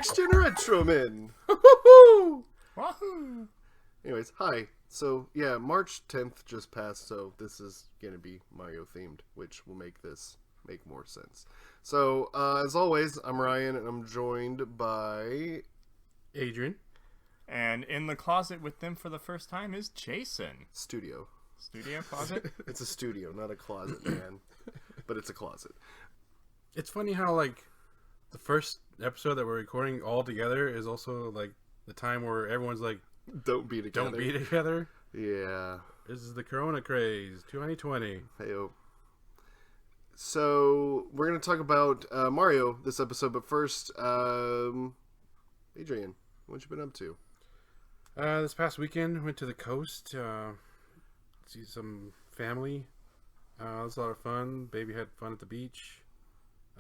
Next Gen Retroman. Wahoo! Anyways, hi. So, yeah, March 10th just passed, so this is going to be Mario themed, which will make this make more sense. So, as always, I'm Ryan, and I'm joined by Adrian. And in the closet with them for the first time is Jason. Studio. Studio closet? It's a studio, not a closet, man. But it's a closet. It's funny how, like, the first episode that we're recording all together is also, like, the time where everyone's like, Don't be together. don't be together. Yeah. This is the Corona craze, 2020. Hey-o. So, we're going to talk about Mario this episode, but first, Adrian, what you been up to? This past weekend, went to the coast, see some family. It was a lot of fun. Baby had fun at the beach.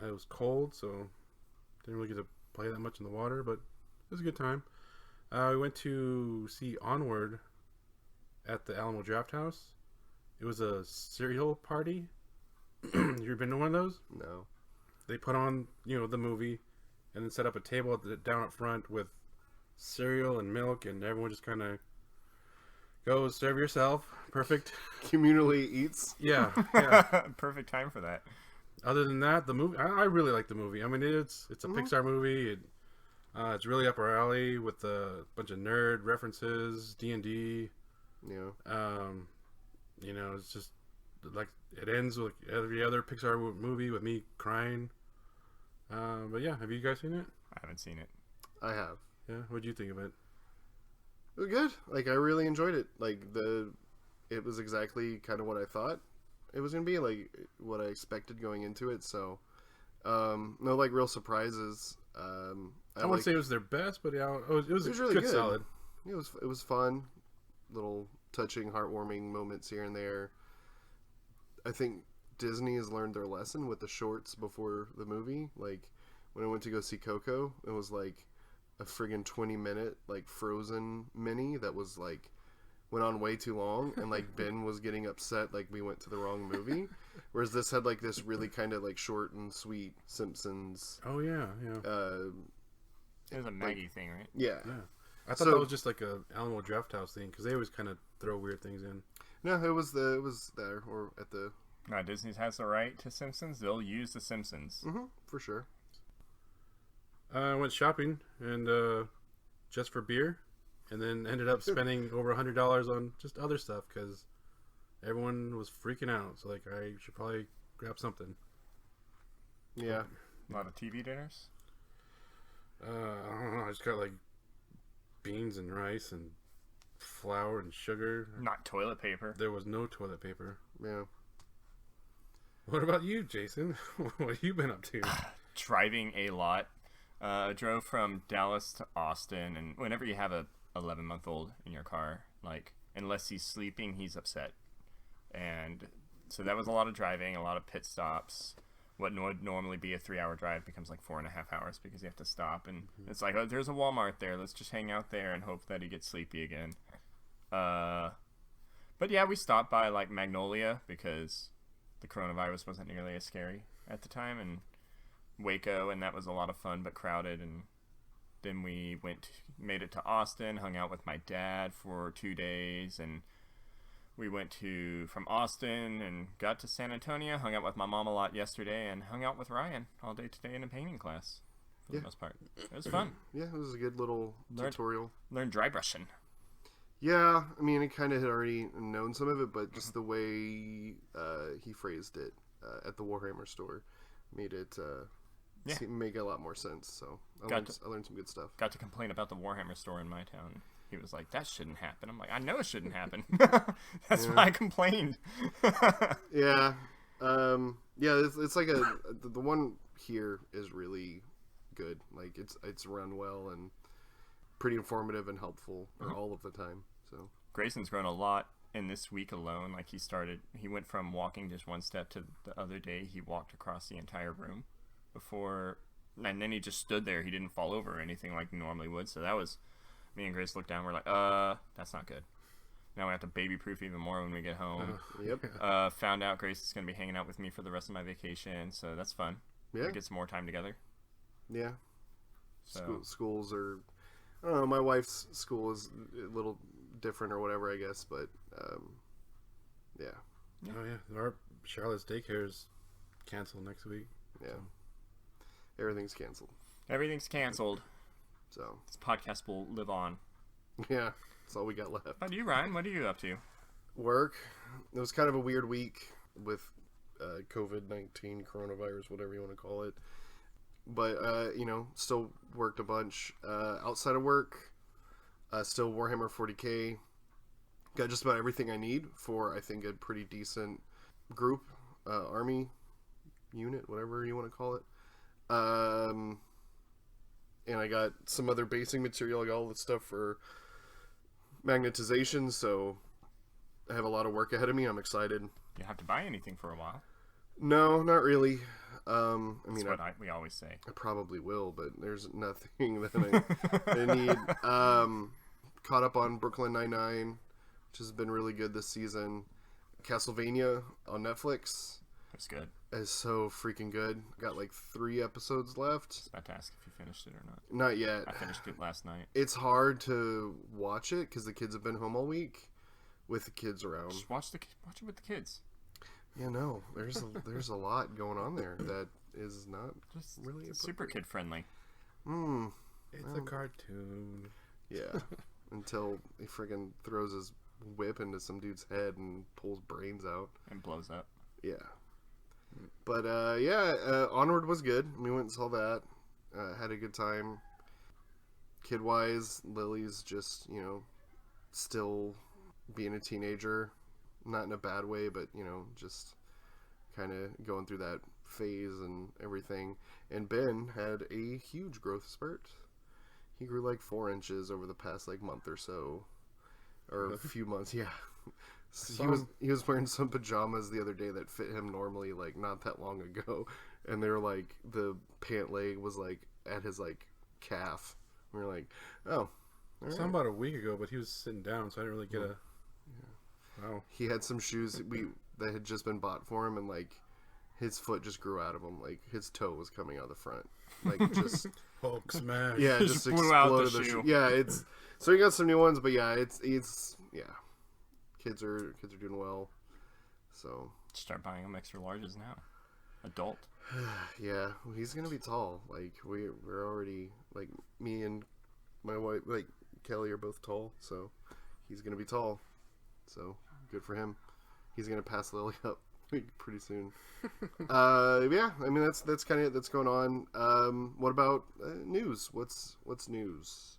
It was cold, so didn't really get to play that much in the water, but it was a good time. We went to see Onward at the Alamo Draft House. It was a cereal party. You ever been to one of those? No. They put on, the movie, and then set up a table down up front with cereal and milk, and everyone just kind of goes, serve yourself. Perfect. Communally eats? Yeah. Perfect time for that. Other than that, the movie, I really like the movie. I mean, it's a Pixar movie. It's really up our alley with a bunch of nerd references, D&D. Yeah. It's just like it ends with every other Pixar movie with me crying. But yeah, have you guys seen it? I haven't seen it. I have. Yeah, what'd you think of it? It was good. Like, I really enjoyed it. Like, it was exactly kind of what I thought it was going to be, like, what I expected going into it, so, no, like, real surprises. I wouldn't say it was their best, but yeah, it was really good. Solid. It was fun. Little touching, heartwarming moments here and there. I think Disney has learned their lesson with the shorts before the movie. Like, when I went to go see Coco, it was, like, a friggin' 20-minute, like, Frozen mini that was, like, went on way too long, and, like, Ben was getting upset, like, we went to the wrong movie. Whereas this had, like, this really kind of, like, short and sweet Simpsons. Oh, yeah. It was a Maggie thing, right? Yeah. I thought that was just like a Alamo Draft House thing, because they always kind of throw weird things in. No, it was there, or at the... No, Disney has the right to Simpsons. They'll use the Simpsons. Mm-hmm, for sure. I went shopping, and just for beer, and then ended up spending over $100 on just other stuff, because everyone was freaking out. So, like, I should probably grab something. Yeah. A lot of TV dinners? I don't know. I just got, like, beans and rice and flour and sugar. Not toilet paper. There was no toilet paper. Yeah. What about you, Jason? What have you been up to? Driving a lot. I drove from Dallas to Austin, and whenever you have a 11-month-old in your car, like, unless he's sleeping, he's upset. And so that was a lot of driving, a lot of pit stops. What would normally be a 3-hour drive becomes like 4.5 hours because you have to stop. And it's like, oh, there's a Walmart there. Let's just hang out there and hope that he gets sleepy again. But yeah, we stopped by like Magnolia because the coronavirus wasn't nearly as scary at the time. And Waco, and that was a lot of fun but crowded. And then we made it to Austin, hung out with my dad for 2 days, and we went from Austin and got to San Antonio, hung out with my mom a lot yesterday, and hung out with Ryan all day today in a painting class for the most part. It was fun. Yeah, it was a good little tutorial. Learned dry brushing. Yeah, I mean, I kind of had already known some of it, but just the way he phrased it at the Warhammer store made it make a lot more sense. So I learned some good stuff. Got to complain about the Warhammer store in my town. He was like, that shouldn't happen. I'm like, I know it shouldn't happen. That's why I complained. Yeah. It's like the one here is really good. Like, it's run well and pretty informative and helpful all of the time. So Grayson's grown a lot in this week alone. Like, he went from walking just one step to the other day. He walked across the entire room before, and then he just stood there. He didn't fall over or anything like he normally would. So that was... Me and Grace looked down. We're like, that's not good. Now we have to baby-proof even more when we get home. Yep. Found out Grace is going to be hanging out with me for the rest of my vacation, so that's fun. Yeah. We get some more time together. Yeah. So schools are, I don't know, my wife's school is a little different or whatever, I guess, but yeah. Oh yeah, our Charlotte's daycare is canceled next week. Yeah. Everything's canceled. everything's canceled. So This podcast will live on. yeah, that's all we got left. How about you, Ryan? What are you up to? Work. It was kind of a weird week with COVID-19, coronavirus, whatever you want to call it. But still worked a bunch. Outside of work, still Warhammer 40k. Got just about everything I need for, I think, a pretty decent group, army unit, whatever you want to call it. And I got some other basing material. I got all the stuff for magnetization, so I have a lot of work ahead of me. I'm excited. You have to buy anything for a while. No, not really. That's what we always say. I probably will, but there's nothing that I need. Caught up on Brooklyn Nine-Nine, which has been really good this season. Castlevania on Netflix That's good. is so freaking good. Got like 3 episodes left. I was about to ask if you finished it or not. Not yet. I finished it last night. It's hard to watch it because the kids have been home all week with the kids around. Just watch it with the kids. Yeah, no, there's a lot going on there that is not Just really it's super kid friendly. It's a cartoon. Yeah, until he friggin' throws his whip into some dude's head and pulls brains out. And blows up. Yeah. But, Onward was good. We went and saw that. Had a good time. Kid-wise, Lily's just, still being a teenager. Not in a bad way, but, just kind of going through that phase and everything. And Ben had a huge growth spurt. He grew like 4 inches over the past, month or so. Or a few months, yeah. He was wearing some pajamas the other day that fit him normally, not that long ago, and they were the pant leg was at his calf. We were like, oh, Some about a week ago, but he was sitting down, so I didn't really get a. Yeah. Wow. He had some shoes that had just been bought for him, and his foot just grew out of him, his toe was coming out the front, just Hulk smash. yeah, it just blew out the exploded shoe. Yeah, it's so he got some new ones, but yeah, it's yeah. Kids are doing well, so Start buying them extra larges now. Adult. yeah, he's gonna be tall. We're already me and my wife, Kelly, are both tall, so he's gonna be tall. So good for him. He's gonna pass Lily up pretty soon. Yeah, I mean that's kind of it that's going on. What about news? What's news?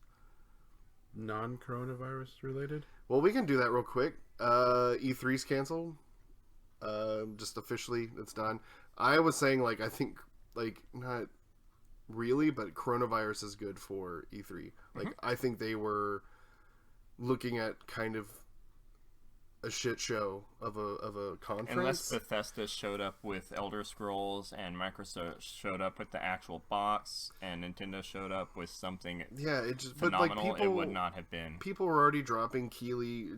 Non-coronavirus related. Well, we can do that real quick. E3's canceled. Just officially, it's done. I was saying, I think, not really, but coronavirus is good for E3. I think they were looking at kind of a shit show of a conference. Unless Bethesda showed up with Elder Scrolls and Microsoft showed up with the actual box and Nintendo showed up with something yeah, it just phenomenal, but people, it would not have been. People were already dropping.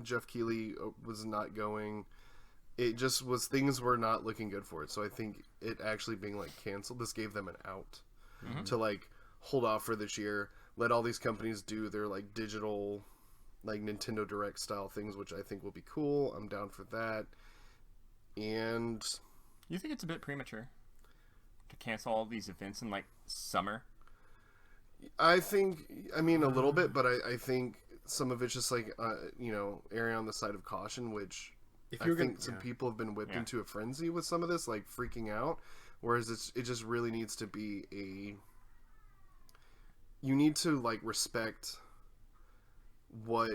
Jeff Keighley was not going. It just was, things were not looking good for it. So I think it actually being canceled, this gave them an out to hold off for this year. Let all these companies do their digital, Nintendo Direct style things, which I think will be cool. I'm down for that. And You think it's a bit premature to cancel all these events in summer? I mean a little bit, but I think some of it's just erring on the side of caution, which I think some people have been whipped into a frenzy with some of this, freaking out. Whereas it just really needs to be you need to respect what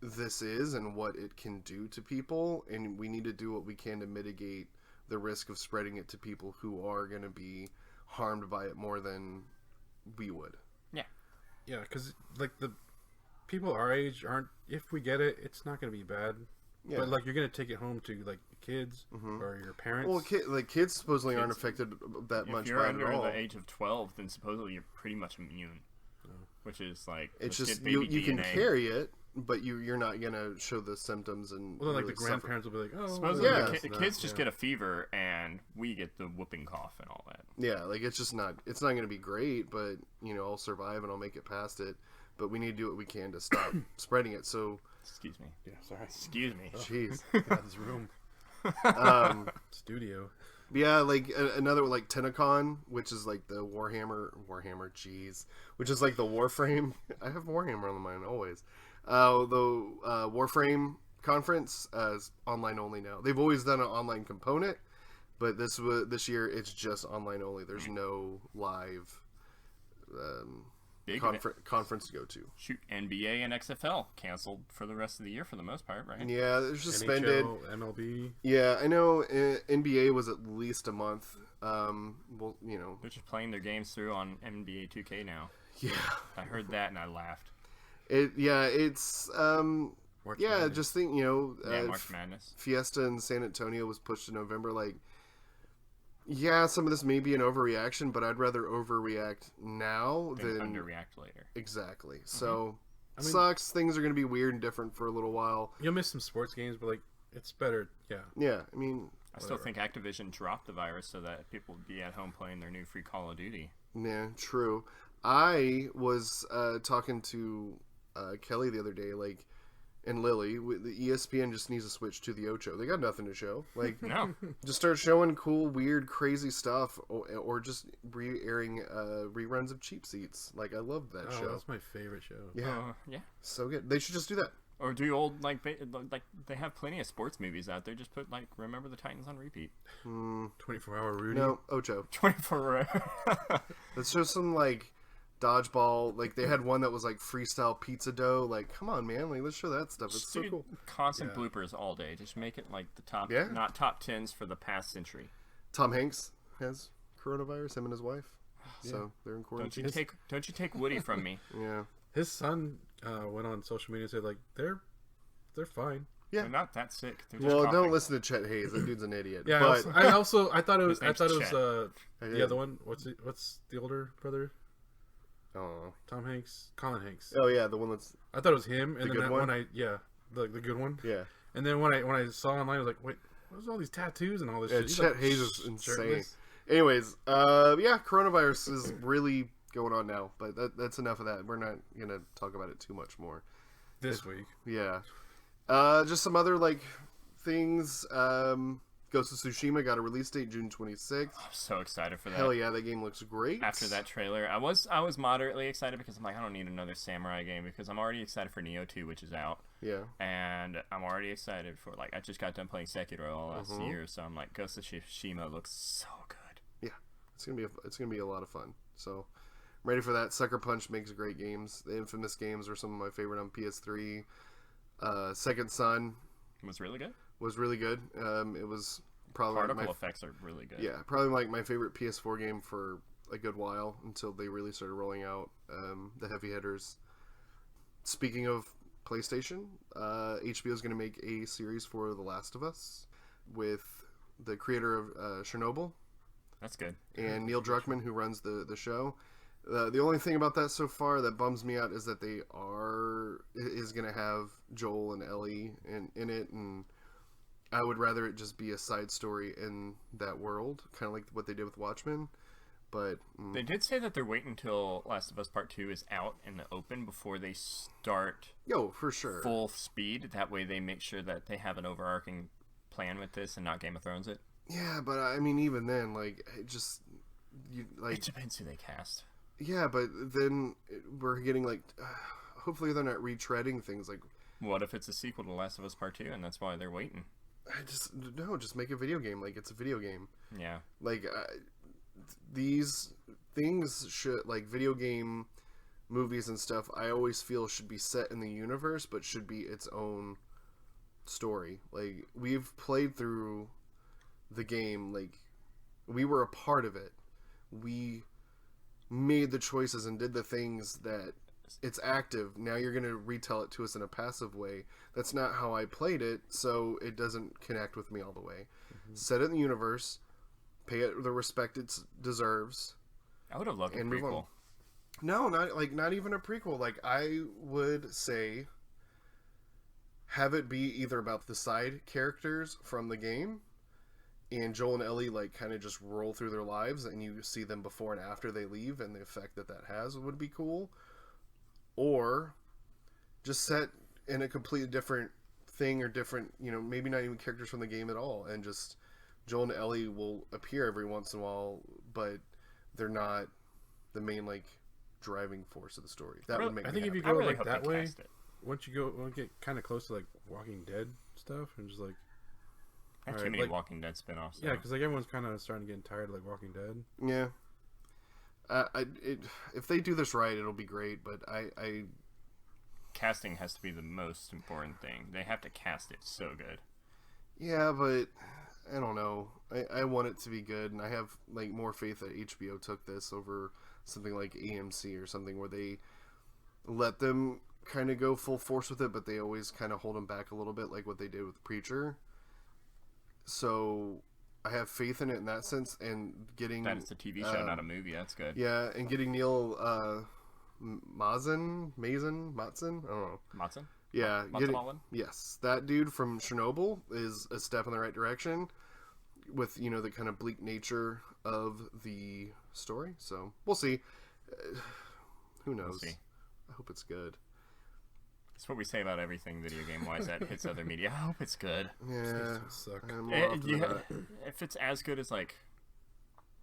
this is and what it can do to people, and we need to do what we can to mitigate the risk of spreading it to people who are going to be harmed by it more than we would. Yeah, because the people our age aren't. If we get it, it's not going to be bad. Yeah. But you're going to take it home to your kids or your parents. Well, kids supposedly aren't affected that much If you're by it under at all. the age of 12, then supposedly you're pretty much immune. Which is It's just baby you can DNA. carry it, but you're not gonna show the symptoms and Well, then, like really the grandparents will be like, "Oh, Supposedly Yeah. the kids just get a fever, and we get the whooping cough and all that. Yeah, like it's not gonna be great, but I'll survive and I'll make it past it. But we need to do what we can to stop spreading it. So, Excuse me. Yeah, sorry. Excuse me. jeez, Get out of this room. Studio. yeah, like another like Tenacon, which is like the Warhammer, jeez, which is like the Warframe. I have Warhammer on the mind always. The Warframe conference is online only now. They've always done an online component, but this year it's just online only. There's no live Big conference to go to. Shoot, NBA and XFL canceled for the rest of the year for the most part, right? Yeah, they're suspended. NHL, MLB. Yeah, I know. NBA was at least a month. Well, They're just playing their games through on NBA 2K now. yeah, I heard that and I laughed. it's March yeah. Madness. Just think, March Madness. Fiesta in San Antonio was pushed to November. Like, yeah, some of this may be an overreaction, but I'd rather overreact now Then than underreact later. exactly. So I mean- sucks. Things are going to be weird and different for a little while. You'll miss some sports games, but like it's better. Yeah. Yeah, I mean, I still think Activision dropped the virus so that people would be at home playing their new free Call of Duty. yeah, true. I was talking to Kelly the other day, like, and Lily. The ESPN just needs to switch to the Ocho. They got nothing to show. Like, No. just start showing cool, weird, crazy stuff, or just re-airing reruns of Cheap Seats. Like, I love that Oh, show. that's my favorite show. Yeah, Yeah. so good. They should just do that. Or do old, like they have plenty of sports movies out there. Just put, like, Remember the Titans on repeat. 24-hour Rudy. No, Ocho. 24 Let's show some, like, dodgeball. Like, they had one that was like freestyle pizza dough. Like, come on, man. Like, let's show that stuff. It's so cool. Constant Yeah. bloopers all day. Just make it like the top, Yeah. not top 10s for the past century. Tom Hanks has coronavirus, him and his wife. So they're in quarantine. Don't you take Woody from me. Yeah. His son went on social media and said like they're fine. Yeah. They're not that sick. They're just Well, coughing. don't listen to Chet Hayes. That dude's an idiot. Yeah. But I thought it was name's Chet. the did. other one. What's the older brother? oh, Tom Hanks, Colin Hanks. oh yeah, the one that's I thought it was him, and The then good that one? the good one. yeah. And then when I saw online, I was like, wait, what's all these tattoos and all this Yeah, shit? He's, Chet like, Hayes is insane. shirtless. Anyways, yeah, coronavirus is really going on now, but that's enough of that. We're not gonna talk about it too much more. This week. Yeah. Just some other like things. Ghost of Tsushima got a release date June 26th. I'm so excited for that. Hell yeah, that game looks great. After that trailer, I was moderately excited because I'm like, I don't need another samurai game because I'm already excited for Nioh 2, which is out, Yeah. and I'm already excited for, like, I just got done playing Sekiro all last year, so I'm like, Ghost of Tsushima looks so good. Yeah. It's gonna be a lot of fun. So I'm ready for that. Sucker Punch makes great games. The Infamous games are some of my favorite on PS3. Second Son It was really good. was really good. It was probably Particle effects are really good. yeah, probably like my favorite PS4 game for a good while until they really started rolling out the heavy hitters. Speaking of PlayStation, HBO is going to make a series for The Last of Us with the creator of Chernobyl That's good. and Neil Druckmann, who runs the show. The only thing about that so far that bums me out is that they is going to have Joel and Ellie in it, and I would rather it just be a side story in that world, kind of like what they did with Watchmen. But They did say that they're waiting until Last of Us Part 2 is out in the open before they start for sure. full speed. That way they make sure that they have an overarching plan with this and not Game of Thrones it. Yeah, but I mean, even then, like, It depends who they cast. yeah, but then we're getting like, hopefully they're not retreading things. Like, What if it's a sequel to Last of Us Part 2 and that's why they're waiting? just make a video game. Like, it's a video game. Yeah. Like, these things should, like, video game movies and stuff, I always feel should be set in the universe, but should be its own story. Like, we've played through the game, like, we were a part of it. We made the choices and did the things that it's active. Now you're going to retell it to us in a passive way. That's not how I played it, so it doesn't connect with me all the way. Set it in the universe, pay it the respect it deserves. I would have loved a And move prequel. on. No, not even a prequel. Like, I would say have it be either about the side characters from the game, and Joel and Ellie like kind of just roll through their lives, and you see them before and after they leave, and the effect that has would be cool. Or just set in a completely different thing, or different, maybe not even characters from the game at all, and just Joel and Ellie will appear every once in a while, but they're not the main like driving force of the story. That would make I me think if happy. you go really like hope that they way, cast it. once you get kind of close to like Walking Dead stuff, and just like Not All too right, many like- Walking Dead spin-offs. yeah, though. because like everyone's kind of starting to get tired of like Walking Dead. Yeah. If they do this right, it'll be great. But I Casting has to be the most important thing. They have to cast it so good. yeah, but I don't know. I want it to be good, and I have like more faith that HBO took this over something like AMC or something where they let them kind of go full force with it, but they always kind of hold them back a little bit, like what they did with Preacher. So I have faith in it in that sense, and getting That is a TV show, not a movie. That's good. yeah, and getting Neil Mazen, I don't know. Matson? Yeah, Matsumalan? yes, that dude from Chernobyl is a step in the right direction with, the kind of bleak nature of the story. So we'll see. Who knows? see. I hope it's good. That's what we say about everything video game wise that hits other media. I hope it's good. Yeah, Suck. more often than not. If it's as good as like,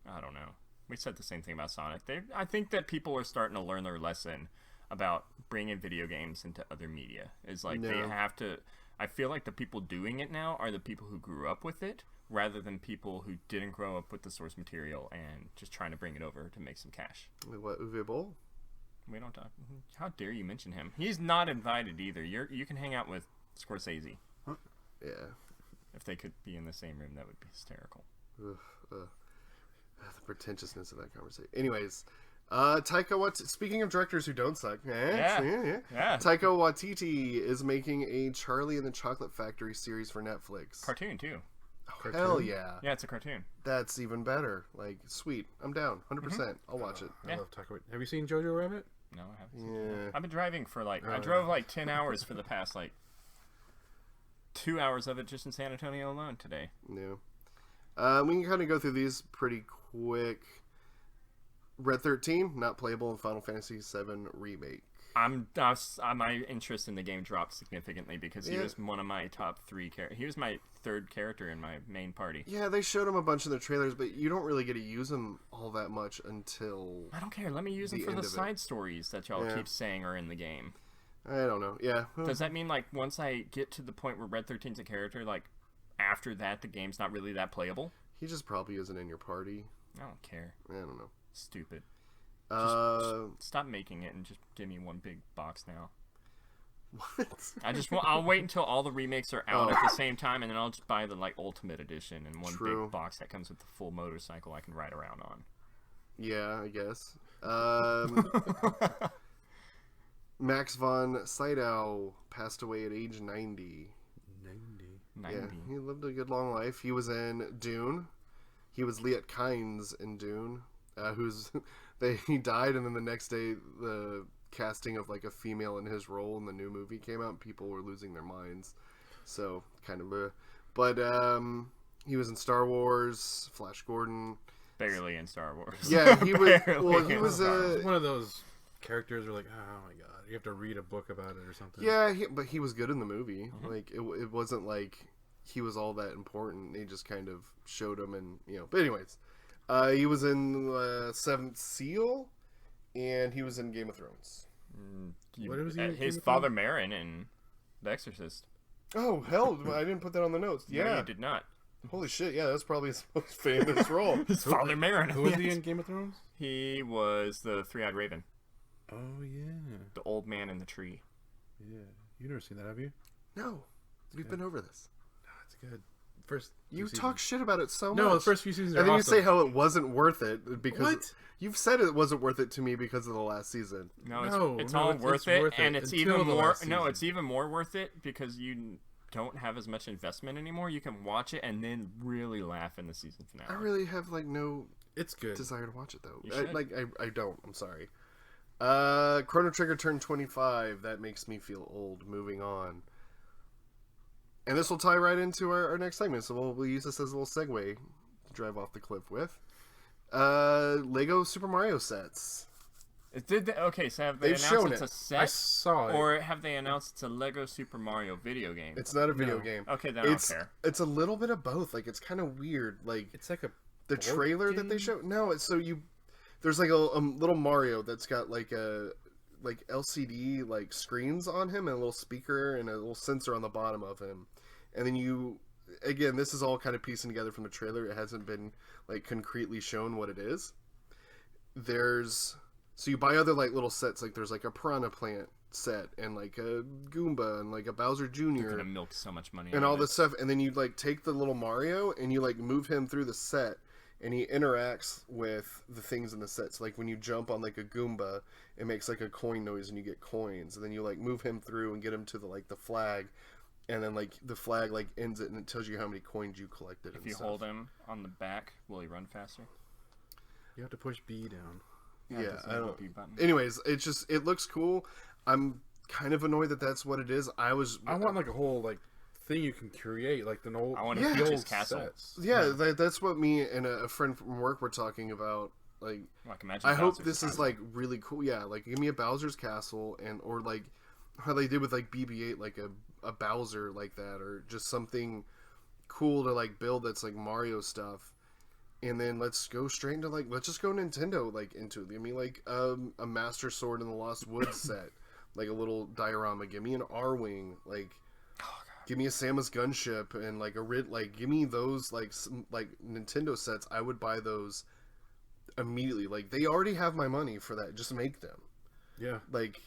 I don't know. We said the same thing about Sonic. I think that people are starting to learn their lesson about bringing video games into other media. Is like they No. have to. I feel like the people doing it now are the people who grew up with it, rather than people who didn't grow up with the source material and just trying to bring it over to make some cash. What, Uwe Boll? We don't talk. How dare you mention him? He's not invited either. You can hang out with Scorsese. Yeah. If they could be in the same room, that would be hysterical. The pretentiousness of that conversation. Anyways, Taika Waititi. Speaking of directors who don't suck, Yeah. Taika Waititi is making a Charlie and the Chocolate Factory series for Netflix. Cartoon too. Hell yeah, Yeah, it's a cartoon. that's even better. Like, sweet, I'm down, 100%. I'll watch it. I Yeah. love Taika Waititi. Have you seen Jojo Rabbit? No, I haven't. Seen Yeah. it. I've been driving for I drove like 10 hours for the past 2 hours of it just in San Antonio alone today. No. We can kind of go through these pretty quick. Red 13, not playable in Final Fantasy VII Remake. My interest in the game dropped significantly because he Yeah. was one of my top 3 characters. He was my third character in my main party. Yeah, they showed him a bunch in the trailers, but you don't really get to use him all that much until... I don't care. Let me use him The for end the of it. side stories that y'all Yeah. keep saying are in the game. I don't know. Yeah. Does that mean once I get to the point where Red 13's a character, after that the game's not really that playable? He just probably isn't in your party. I don't care. I don't know. Stupid. Uh, Stop making it and just give me one big box now. what? I'll wait until all the remakes are out Oh. at the same time, and then I'll just buy the Ultimate Edition and one True. big box that comes with the full motorcycle I can ride around on. Yeah, I guess. Max von Sydow passed away at age 90. 90. Yeah, 90. he lived a good long life. He was in Dune. He was Liet Kynes in Dune. He died, and then the next day the casting of a female in his role in the new movie came out, and people were losing their minds. So kind of, but he was in Star Wars, Flash Gordon. Barely in Star Wars. Yeah, he was. Barely Well, he in was Star Wars. It's one of those characters where oh my god, you have to read a book about it or something. Yeah, but he was good in the movie. It wasn't like he was all that important. They just kind of showed him, and But anyways, he was in Seventh Seal, and he was in Game of Thrones. What was he in His Game of father Marin in The Exorcist. Oh hell! I didn't put that on the notes. No, Yeah, you did not. holy shit! Yeah, that's probably his most famous role. His father Marin. Who was he in Game of Thrones? He was the Three-Eyed Raven, Oh yeah, the old man in the tree. yeah. You've never seen that, have you? No, we've been over this. No, it's good. First, You few talk shit about it so much. No, the first few seasons are and then awesome. you say how it wasn't worth it because What? you've said it wasn't worth it to me because of the last season. No, No, it's no, all it's worth it, worth it and it's until even the more. last No, season. it's even more worth it because you don't have as much investment anymore. You can watch it and then really laugh in the season finale. I really have no It's good. desire to watch it though. You should. I don't. I'm sorry. Chrono Trigger turned 25. That makes me feel old. Moving on. And this will tie right into our next segment, so we'll use this as a little segue to drive off the cliff with. Lego Super Mario sets. Okay, so have they They've announced shown it's it. a set? I saw it. Or have they announced it's a Lego Super Mario video game? It's not a video No. game. Okay, then I don't care. It's a little bit of both. Like, it's kind of weird. Like, It's like a the board trailer that they game? show. No, it's so there's like a little Mario that's got like a LCD like screens on him and a little speaker and a little sensor on the bottom of him, and then again, this is all kind of piecing together from the trailer. It hasn't been like concretely shown what it is. So you buy other like little sets, like there's like a Piranha Plant set and like a Goomba and like a Bowser They're Jr. gonna milk so much money and out all of this stuff, and then you like take the little Mario and you like move him through the set, and he interacts with the things in the set. So like when you jump on like a Goomba, it makes like a coin noise and you get coins, and then you like move him through and get him to the flag, and then like the flag like ends it and it tells you how many coins you collected. If you hold him on the back, will he run faster? You have to push B down. Yeah, there's I no don't. B button. Anyways, it looks cool. I'm kind of annoyed that that's what it is. I want like a whole like thing you can create, like the old. I want Yeah. to the Peach's old castle. sets. Yeah, that's what me and a friend from work were talking about. Like, Like, imagine I hope Bowser's this is castle. like really cool. Yeah, like give me a Bowser's Castle, or like how they did with like BB-8, like a Bowser like that, or just something cool to like build that's like Mario stuff. And then let's go straight into like, let's just go Nintendo like into it. Give me like a Master Sword in the Lost Woods set, like a little diorama. Give me an R-Wing, like. Give me a Samus gunship and like give me those like Nintendo sets. I would buy those immediately. Like, they already have my money for that. Just make them. Yeah. Like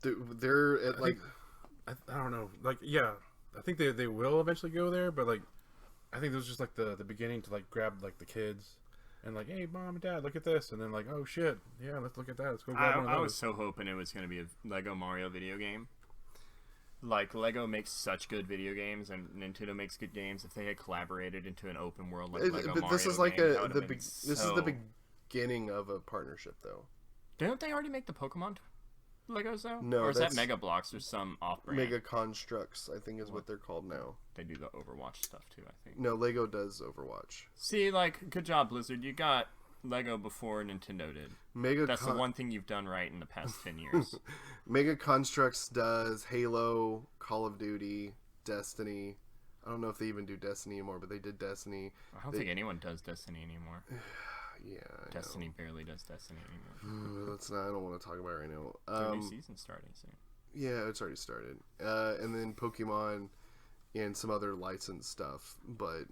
they're at like I don't know. Like, yeah, I think they will eventually go there, but like, I think this was just like the beginning to like grab like the kids and like, hey, mom and dad, look at this, and then like, oh shit, yeah, let's look at that. Let's go grab one of I those. was so hoping it was going to be a Lego Mario video game. Like, Lego makes such good video games, and Nintendo makes good games. If they had collaborated into an open world like Lego but Mario this is like game, that would've been this is so... the beginning of a partnership, though. Don't they already make the Pokemon Legos, though? No, or is that that's Mega Bloks or some off-brand? Mega Constructs, I think, is what they're called now. They do the Overwatch stuff, too, I think. No, Lego does Overwatch. See, like, good job, Blizzard. You got Lego before Nintendo did. That's the one thing you've done right in the past 10 years. Mega Constructs does Halo, Call of Duty, Destiny. I don't know if they even do Destiny anymore, but they did Destiny. I don't think anyone does Destiny anymore. Yeah, I Destiny barely does Destiny anymore. I don't want to talk about it right now. Their new season starting soon. Yeah, it's already started. And then Pokemon and some other licensed stuff. But,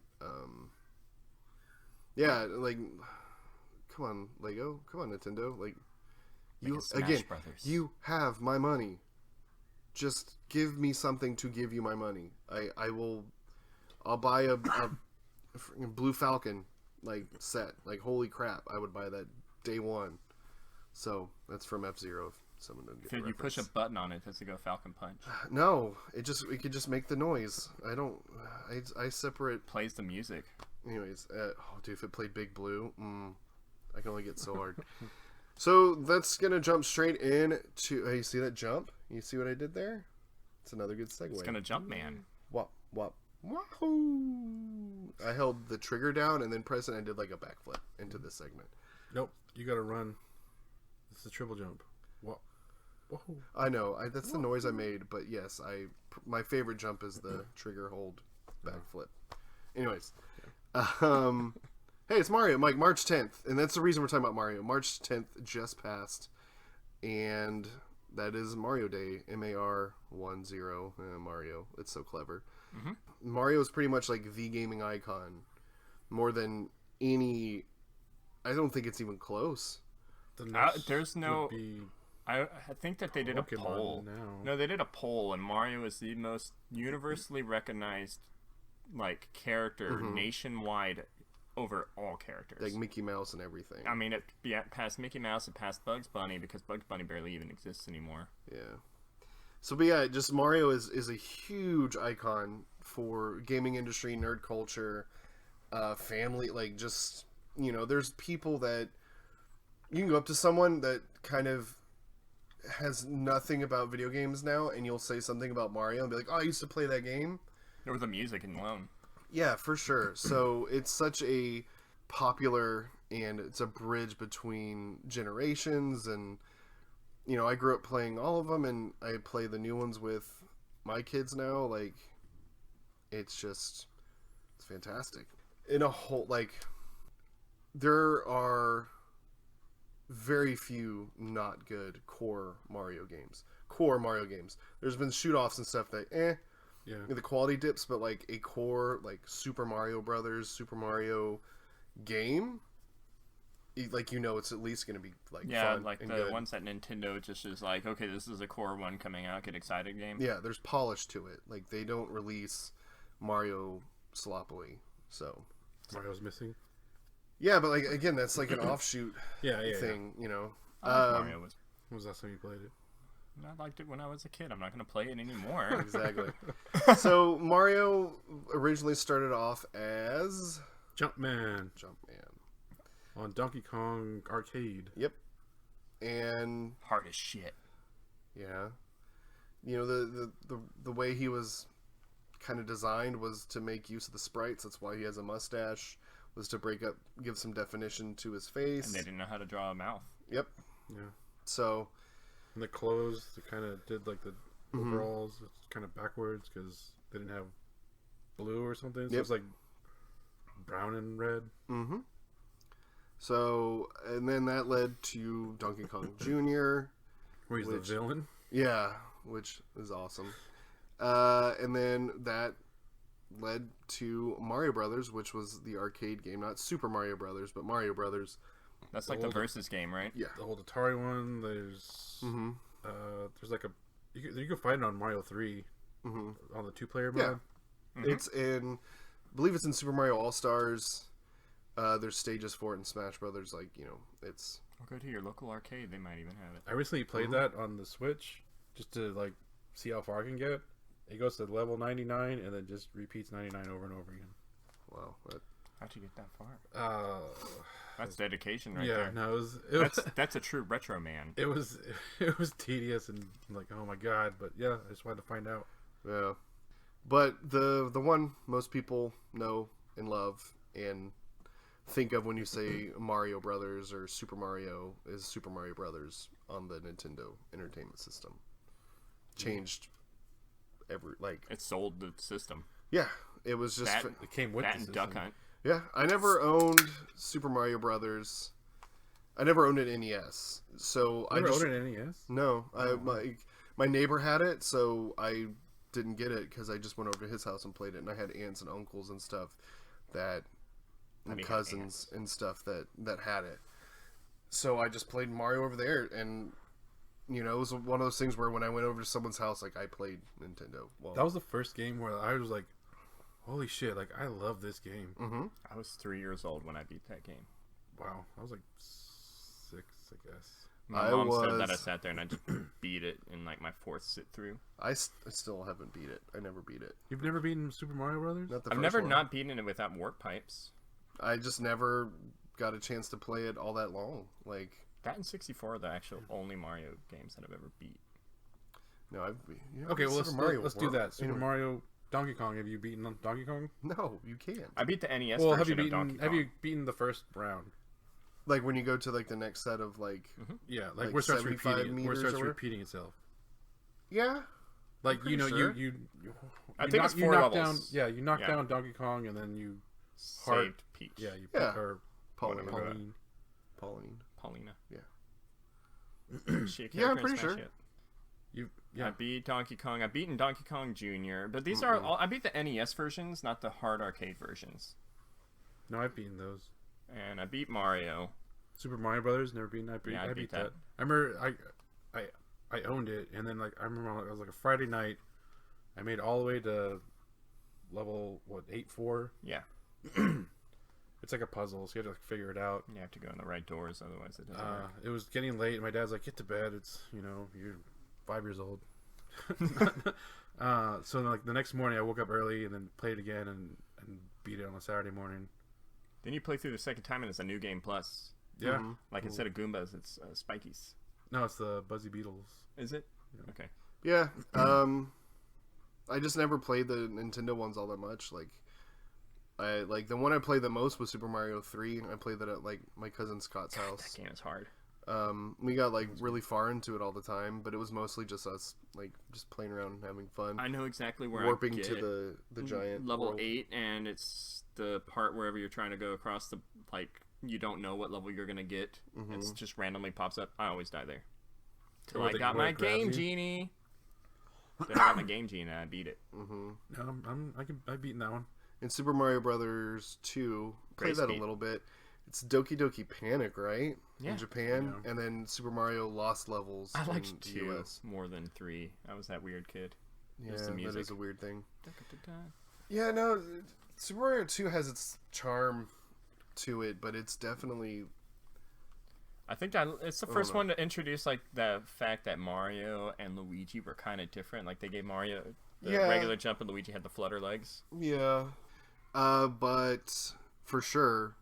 yeah, like, come on, Lego. Come on, Nintendo. Like, you have my money. Just give me something to give you my money. I'll buy a freaking Blue Falcon, like, set. Like, holy crap, I would buy that day one. So, that's from F-Zero, if someone doesn't get the If you push a reference. button on it, does it go Falcon Punch? No, it could just make the noise. I separate. Plays the music. Anyways, dude, if it played Big Blue, I can only get so hard. So that's gonna jump straight in to. Hey, you see that jump? You see what I did there? It's another good segue. It's gonna jump, man. Wop wop wahoo! I held the trigger down and then pressed it and I did like a backflip into this segment. Nope, you gotta run. It's a triple jump. Whoa. Whoa. I know, that's the noise I made, but yes, my favorite jump is the trigger hold backflip. Anyways, hey, it's Mario, Mike, March 10th, and that's the reason we're talking about Mario. March 10th just passed, and that is Mario Day, MAR10, Mario. It's so clever. Mm-hmm. Mario is pretty much like the gaming icon, more than any. I don't think it's even close. The next there's no. would be I think that they did a Pokemon poll. now. No, they did a poll, and Mario is the most universally recognized, like, character nationwide over all characters. Like Mickey Mouse and everything. I mean, past Mickey Mouse and past Bugs Bunny, because Bugs Bunny barely even exists anymore. Yeah. So, but yeah, just Mario is a huge icon for gaming industry, nerd culture, family. Like, just, there's people that you can go up to someone that kind of has nothing about video games now, and you'll say something about Mario and be like, "Oh, I used to play that game," Or the music alone. Yeah, for sure. So it's such a popular, and it's a bridge between generations, and I grew up playing all of them, and I play the new ones with my kids now. Like, it's fantastic. In a whole, like, there are very few not good core Mario games. There's been shoot-offs and stuff that, Yeah. the quality dips, but like a core, like Super Mario Brothers, Super Mario game, like, it's at least going to be like fun like and the good. ones that Nintendo just is like, okay, this is a core one coming out, get excited game. Yeah, there's polish to it. Like, they don't release Mario sloppily. So Mario's missing. yeah, but like, again, that's like an offshoot Yeah. thing. I like Mario When was the last time you played it? I liked it when I was a kid. I'm not going to play it anymore. Exactly. So Mario originally started off as Jumpman Jumpman. on Donkey Kong Arcade. Yep. And Hard as shit. yeah, the way he was kind of designed was to make use of the sprites. That's why he has a mustache, was to give some definition to his face. And they didn't know how to draw a mouth. Yep. Yeah. So And the clothes, they kind of did like the overalls, it's kind of backwards because they didn't have blue or something. So Yep. it's like brown and red. mm-hmm. So, and then that led to Donkey Kong Jr. Where he's the villain. Yeah, which is awesome. And then that led to Mario Brothers, which was the arcade game, not Super Mario Brothers, but Mario Brothers. That's like the versus game, right? Yeah. The old Atari one. There's there's like you can find it on Mario 3 on the 2-player mode. Yeah. It's I believe it's in Super Mario All Stars. There's stages for it in Smash Brothers. Like, it's. Or go to your local arcade; they might even have it. I recently played that on the Switch just to like see how far I can get. It goes to level 99 and then just repeats 99 over and over again. Wow. How'd you get that far? That's dedication right Yeah, there. no, it was That's a true retro man. it was tedious and like, oh my god, but yeah, I just wanted to find out. Yeah. But the one most people know and love and think of when you say Mario Brothers or Super Mario is Super Mario Brothers on the Nintendo Entertainment System. Changed It sold the system. Yeah, it was just That, It came with that the and system. Duck Hunt. yeah. I never owned Super Mario Brothers. I never owned an NES, so You I just owned an NES? no. My neighbor had it, so I didn't get it because I just went over to his house and played it, and I had aunts and uncles and stuff and cousins and stuff that had it. So I just played Mario over there, and it was one of those things where when I went over to someone's house, like, I played Nintendo. Well, That was the first game where I was like, holy shit, like, I love this game. mm-hmm. I was 3 years old when I beat that game. Wow. I was like 6, I guess. My mom said that I sat there and I just beat it in like my 4th sit through. I still haven't beat it. I never beat it. You've never beaten Super Mario Brothers? Not the I've first never one. not beaten it without warp pipes. I just never got a chance to play it all that long. Like, That and 64 are the actual only Mario games that I've ever beat. no, Okay, well, Super let's do that. Super Anyway. Mario, Donkey Kong. Have you beaten Donkey Kong? No, you can't. I beat the NES Well, version of Donkey Kong. have you beaten the first round? Like, when you go to like the next set of like, Yeah, like, Like where it starts 75 repeating. Where it meters starts or whatever? repeating itself. yeah, Like, pretty sure. you I think it's 4 knock levels. down. You knock Yeah. down Donkey Kong, and then you Saved Peach. you Yeah. or Pauline. Whatever. Pauline. Paulina. Yeah. She a Yeah, I'm character in pretty Smash sure. yet? Yeah. I beat Donkey Kong. I've beaten Donkey Kong Jr. But these are all... I beat the NES versions, not the hard arcade versions. No, I've beaten those. And I beat Mario. Super Mario Brothers, never beaten. Yeah, I I beat beat that. that. I remember I owned it, and then like I remember it was like a Friday night. I made it all the way to level 8-4. Yeah. It's like a puzzle, so you have to like, figure it out. You have to go in the right doors, otherwise it doesn't work. It was getting late, and my dad's like, "Get to bed. It's you're 5 years old." So like the next morning, I woke up early and then played again and beat it on a Saturday morning. Then you play through the second time and it's a new game plus. Yeah. Mhm. Like instead of Goombas, it's Spikies. No, it's the Buzzy Beetles. Is it? Yeah. Okay. Yeah. I just never played the Nintendo ones all that much. Like, I like the one I played the most was Super Mario 3. I played that at like my cousin Scott's house. That game is hard. We got like really far into it all the time, but it was mostly just us like just playing around and having fun. I know exactly where warping I get to the giant level world. 8, and it's the part wherever you're trying to go across the like you don't know what level you're gonna get. It's just randomly pops up. I always die there. Till I got my game genie. Then I got my game genie and I beat it. No, I've beaten that one. In Super Mario Brothers 2, played that a little bit. It's Doki Doki Panic, right? Yeah. In Japan, and then Super Mario Lost Levels. I liked in 2 the US. more than 3. I was that weird kid. Yeah, Just the that music. is a weird thing. Yeah, no, Super Mario 2 has its charm to it, but it's definitely... I think that it's the first one to introduce like the fact that Mario and Luigi were kind of different. Like they gave Mario the regular jump and Luigi had the flutter legs. Yeah. But for sure,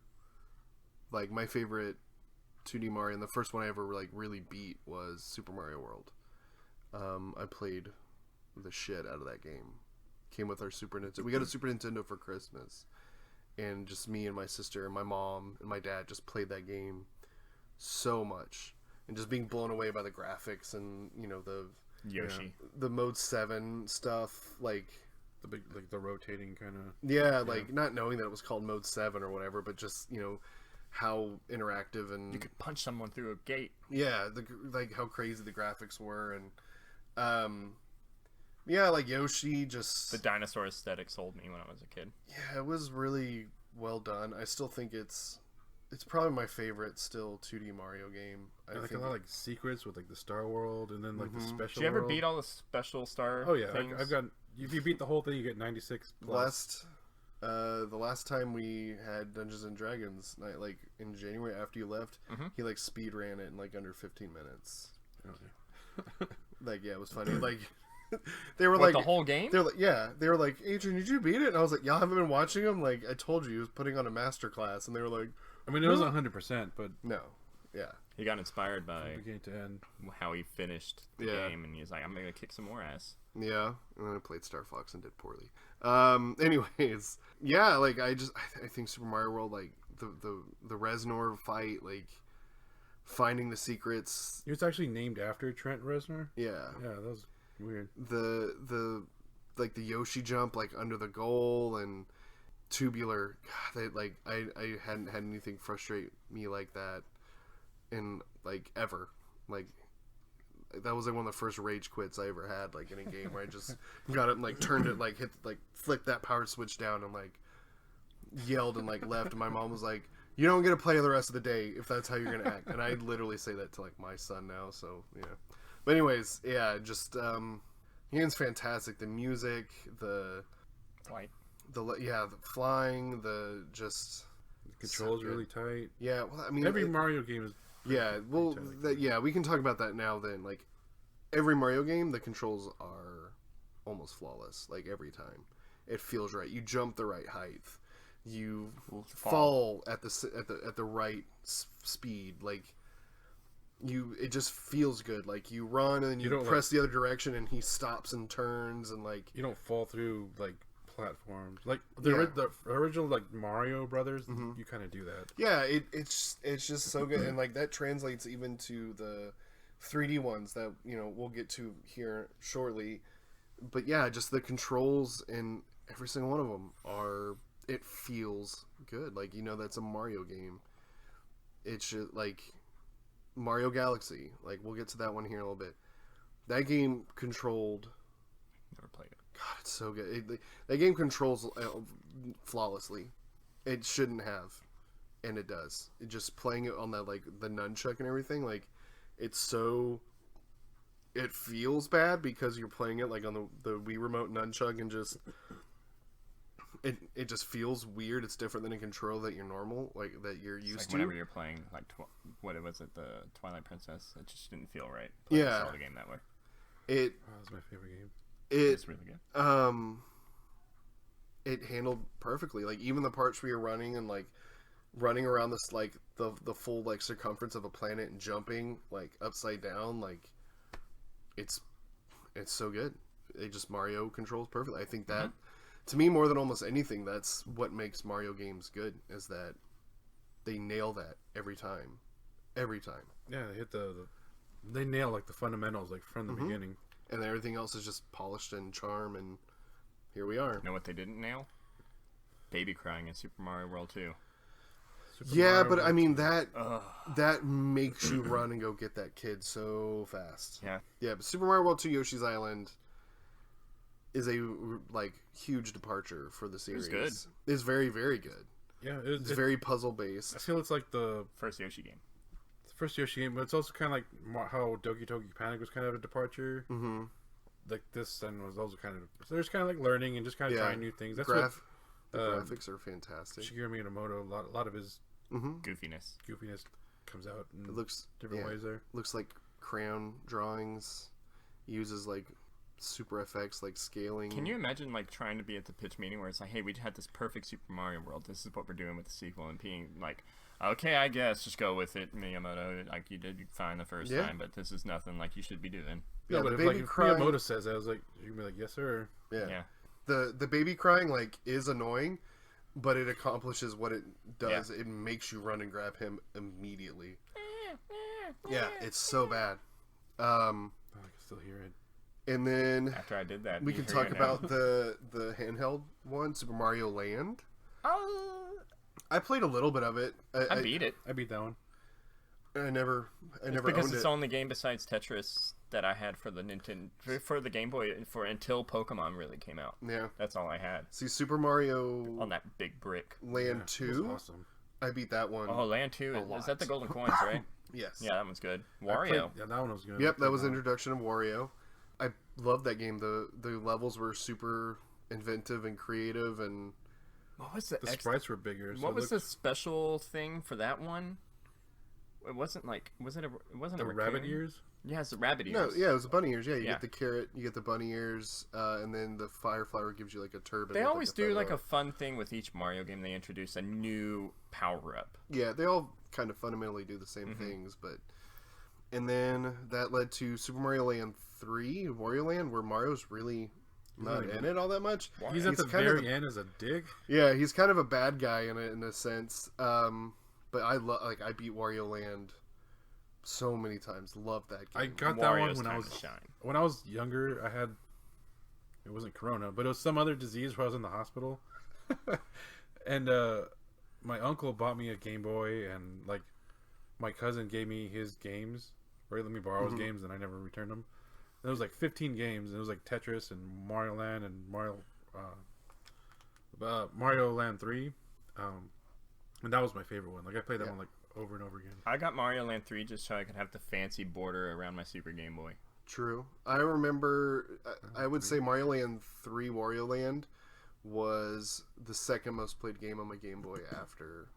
like my favorite 2D Mario, and the first one I ever like really beat was Super Mario World. I played the shit out of that game. Came with our Super Nintendo. We got a Super Nintendo for Christmas, and just me and my sister and my mom and my dad just played that game so much, and just being blown away by the graphics and the Yoshi, the Mode 7 stuff, like the big like the rotating kind of like not knowing that it was called Mode 7 or whatever, but just how interactive and you could punch someone through a gate. Like how crazy the graphics were, and like Yoshi, just the dinosaur aesthetic sold me when I was a kid. Yeah, it was really well done. I still think it's probably my favorite still 2D Mario game. I think a lot of like secrets with like the Star World and then like the special. Did you ever world. beat all the special star? Oh yeah, things? I've got. If you beat the whole thing, you get 96 plus. The last time we had Dungeons and Dragons night, like in January after you left, he like speed ran it in like under 15 minutes. Okay. Like it was funny. Like they were What, like the whole game. They're like, they were like, Adrian, did you beat it? And I was like, y'all haven't been watching him. Like I told you, he was putting on a master class, and they were like, I mean, it wasn't 100%, but no, yeah. He got inspired by beginning to end how he finished the game, and he's like, I'm gonna kick some more ass. Yeah, and then I played Star Fox and did poorly. Anyways, yeah, like I think Super Mario World, like the Reznor fight, like finding the secrets. It was actually named after Trent Reznor. Yeah, that was weird. The like the Yoshi jump, like under the goal, and Tubular. God, I hadn't had anything frustrate me like that in like ever. Like that was like one of the first rage quits I ever had, like in a game where I just got it and like turned it, like hit, like flicked that power switch down and like yelled and like left. And my mom was like, "You don't get to play the rest of the day if that's how you're gonna act." And I literally say that to like my son now. So yeah. But anyways, yeah, just the game's fantastic. The music, the Flight. the flying, the just The controls so really tight. Yeah, well, I mean Every Mario game is. Yeah, well, we can talk about that now. Then, like every Mario game, the controls are almost flawless. Like every time, it feels right. You jump the right height. You fall at the right speed. Like it just feels good. Like you run and then you press the other direction, and he stops and turns, and like you don't fall through like platforms like the original like Mario Brothers. You kind of do that. Yeah, it's just so good, and like that translates even to the 3D ones that we'll get to here shortly. But yeah, just the controls in every single one of them it feels good. Like that's a Mario game. It's just like Mario Galaxy. Like we'll get to that one here in a little bit. That game controlled. Never played it. God, it's so good. That game controls flawlessly. It shouldn't have, and it does. Just playing it on that like the nunchuck and everything, like it feels bad because you're playing it like on the Wii remote nunchuck, and just it just feels weird. It's different than a control that you're normal, like that you're used to. Whenever you're playing like what was it, the Twilight Princess, it just didn't feel right. Yeah, the game that way. That was my favorite game. It's really good. It handled perfectly. Like even the parts where you're running and like running around this like the full like circumference of a planet and jumping like upside down, like it's so good. Mario controls perfectly. I think that, to me, more than almost anything, that's what makes Mario games good, is that they nail that every time. Every time. Yeah, they hit they nail like the fundamentals like from the beginning. And everything else is just polished and charm, and here we are. You know what they didn't nail? Baby crying in Super Mario World 2. But I mean that makes you run and go get that kid so fast. Yeah. But Super Mario World 2 Yoshi's Island is a like huge departure for the series. It was good. It's very, very good. Yeah, it's very puzzle based. I feel it's like the first Yoshi game. It's the first Yoshi game, but it's also kind of like how Doki Doki Panic was kind of a departure. Mm-hmm. Like this then was also kind of so there's kind of like learning and just kind of trying new things. That's the graphics are fantastic. Shigeru Miyamoto, a lot of his goofiness comes out in it looks different ways there. Looks like crayon drawings. Uses like super effects like scaling. Can you imagine like trying to be at the pitch meeting where it's like, hey, we had this perfect Super Mario World. This is what we're doing with the sequel, and being like, okay, I guess just go with it, Miyamoto. Like you did fine the first time, but this is nothing like you should be doing. Yeah, but if Miyamoto says that, I was like, you can be like, yes, sir. Yeah. The baby crying like is annoying, but it accomplishes what it does. It makes you run and grab him immediately. Yeah, it's so bad. I can still hear it. And then after I did that, we can talk about the handheld one, Super Mario Land. I played a little bit of it. I beat it. I beat that one. I never because owned it's it. the only game besides Tetris that I had for the for the Game Boy until Pokemon really came out. Yeah, that's all I had. See, Super Mario on that big brick. Land 2. Awesome. I beat that one. Oh, Land 2 is that the golden coins, right? Yes. Yeah, that one's good. Wario. Yeah, that one was good. Yep, that was the introduction of Wario. I loved that game. The levels were super inventive and creative, and what was the sprites were bigger. What was the special thing for that one? It wasn't like it wasn't the rabbit ears. Yeah, it's the rabbit ears. No, yeah, it was the bunny ears. Yeah, you get the carrot, you get the bunny ears, and then the fire flower gives you like a turban. They always do like a fun thing with each Mario game. They introduce a new power up. Yeah, they all kind of fundamentally do the same things, but and then that led to Super Mario Land 3, Wario Land, where Mario's really not in it all that much. He's at the very end as a dick. Yeah, he's kind of a bad guy in a sense. But I beat Wario Land so many times. Love that game. I got Wario's that one when I was younger. I had it wasn't Corona, but it was some other disease where I was in the hospital. And my uncle bought me a Game Boy, and like my cousin gave me his games, or he let me borrow his games, and I never returned them. And it was like 15 games, and it was like Tetris and Mario Land and Mario Land 3. And that was my favorite one. Like I played that one like over and over again. I got Mario Land 3 just so I could have the fancy border around my Super Game Boy. True. I remember. I would say Mario Land 3 Wario Land was the second most played game on my Game Boy after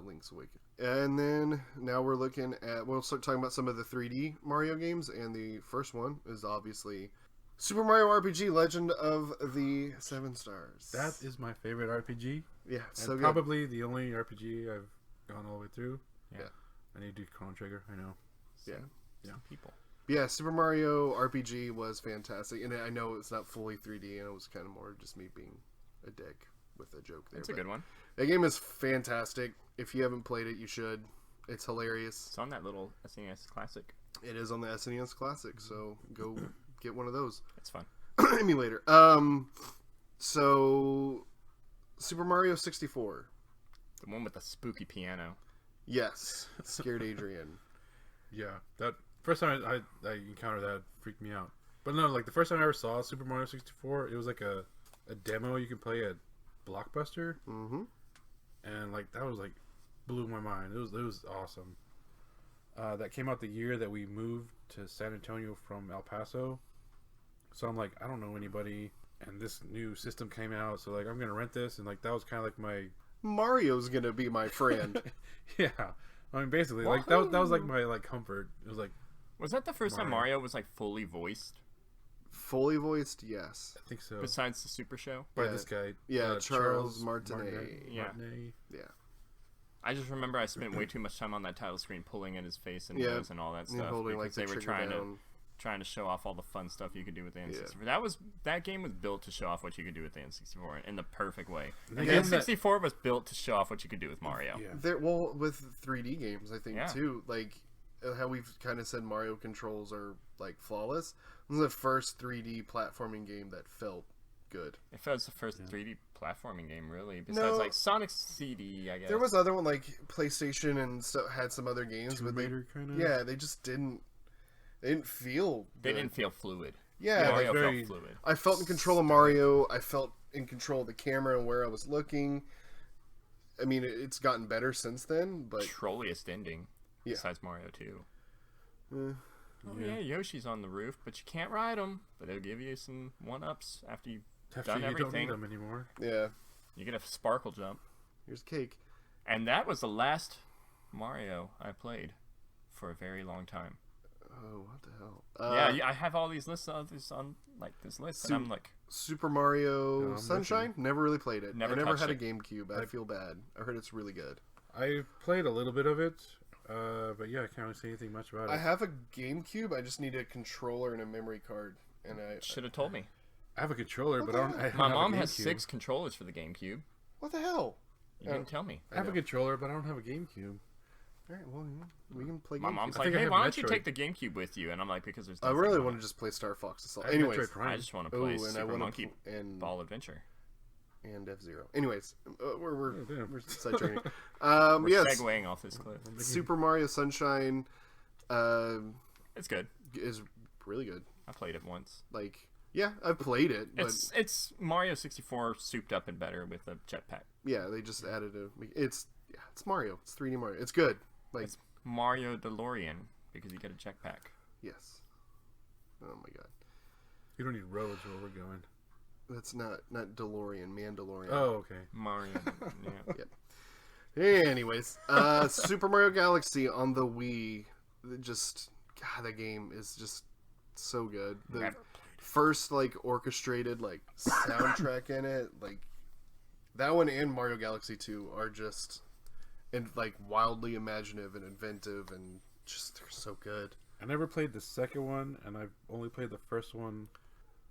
Link's Awakening. And then now we'll start talking about some of the 3D Mario games, and the first one is obviously Super Mario RPG Legend of the Seven Stars. That is my favorite RPG. Yeah, so probably the only RPG I've gone all the way through. Yeah. I need to do Chrono Trigger, I know. Yeah. People. Yeah, Super Mario RPG was fantastic, and I know it's not fully 3D, and it was kind of more just me being a dick with a joke there. It's a good one. That game is fantastic. If you haven't played it, you should. It's hilarious. It's on that little SNES Classic. It is on the SNES Classic, so go get one of those. It's fun. Emulator. So Super Mario 64. The one with the spooky piano. Yes. Scared Adrian. Yeah. That first time I encountered that freaked me out. But no, like the first time I ever saw Super Mario 64, it was like a demo you can play at Blockbuster. Mm-hmm. And like that was like blew my mind. It was awesome. That came out the year that we moved to San Antonio from El Paso. So I'm like, I don't know anybody, and this new system came out, so like I'm gonna rent this, and like that was kind of like my Mario's gonna be my friend. Yeah, I mean basically like that was like my like comfort. It was like, was that the first time Mario was like fully voiced? Fully voiced, yes. I think so. Besides the Super Show, by this guy, Charles Martinet. Yeah. I just remember I spent way too much time on that title screen, pulling at his face and nose and all that stuff holding, because like, they were trying trying to show off all the fun stuff you could do with the N64. Yeah. That game was built to show off what you could do with the N64 in the perfect way. The And the N64 was built to show off what you could do with Mario. Yeah. Well, with 3D games, I think Yeah. too, like how we've kind of said Mario controls are like flawless. This is the first 3D platforming game that felt good. It was the first 3D platforming game, really. Besides, like Sonic CD, I guess. There was other one like PlayStation and stuff had some other games, Tomb but they Raider kinda? yeah, they just didn't. They didn't feel. They good. didn't feel fluid. Yeah, Mario like very- felt fluid. I felt in control of Mario. I felt in control of the camera and where I was looking. I mean, it's gotten better since then, but Trolliest ending. Yeah. Besides Mario 2. eh, Oh yeah, Yoshi's on the roof, but you can't ride him. But they'll give you some 1-ups after you've After done you don't everything. need them anymore. yeah. You get a sparkle jump. Here's cake. And that was the last Mario I played for a very long time. Oh, what the hell? Yeah, I have all these lists on this list, and I'm like, Super Mario I'm Sunshine. Never really played it. Never I never touched had a it. GameCube. I feel bad. I heard it's really good. I played a little bit of it, but yeah, I can't really say anything much about it. I have a GameCube. I just need a controller and a memory card. And I should have told me. I have a controller, but I don't My have mom a has GameCube. 6 controllers for the GameCube. what the hell? You didn't tell me. I have a know. controller, but I don't have a GameCube. All right, well, we can play. My GameCube. mom's I like, think I hey, have why don't you Metroid. take the GameCube with you? And I'm like, because there's. I nothing really on want to it. just play Star Fox Assault. I have Anyways, Metroid Prime. I just want to play and I Super want Monkey to and Ball Adventure. and F-Zero. Anyways, we're damn. sidetracking. We're Yes, segueing off this cliff. Super Mario Sunshine It's good. is really good. I played it once. Like, yeah, I've played it, but It's Mario 64 souped up and better with a jetpack. yeah, they just added it's Mario. It's 3D Mario. It's good. Like, It's Mario DeLorean because you get a jetpack. yes. Oh my god, You don't need roads where we're going. that's not DeLorean, Mandalorian. Oh, okay. Mario. Yeah. Anyways, Super Mario Galaxy on the Wii, God, that game is just so good. The Never first like orchestrated like soundtrack in it, like that one and Mario Galaxy 2 are just and like wildly imaginative and inventive and just they're so good. I never played the second one, and I've only played the first one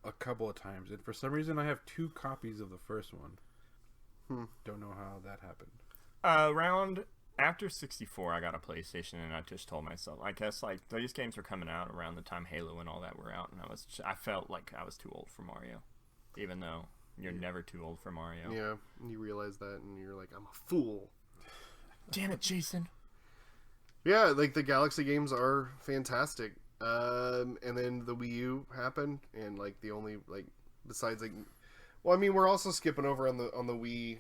a couple of times. And for some reason, I have 2 copies of the first one. Don't know how that happened. Around after 64, I got a PlayStation, and I just told myself, I guess like these games were coming out around the time Halo and all that were out, and I felt like I was too old for Mario, even though you're never too old for Mario. Yeah, and you realize that, and you're like, I'm a fool. Damn it, Jason. Yeah, like the Galaxy games are fantastic. And then the Wii U happened, and like the only like besides like, well, I mean, we're also skipping over on the Wii,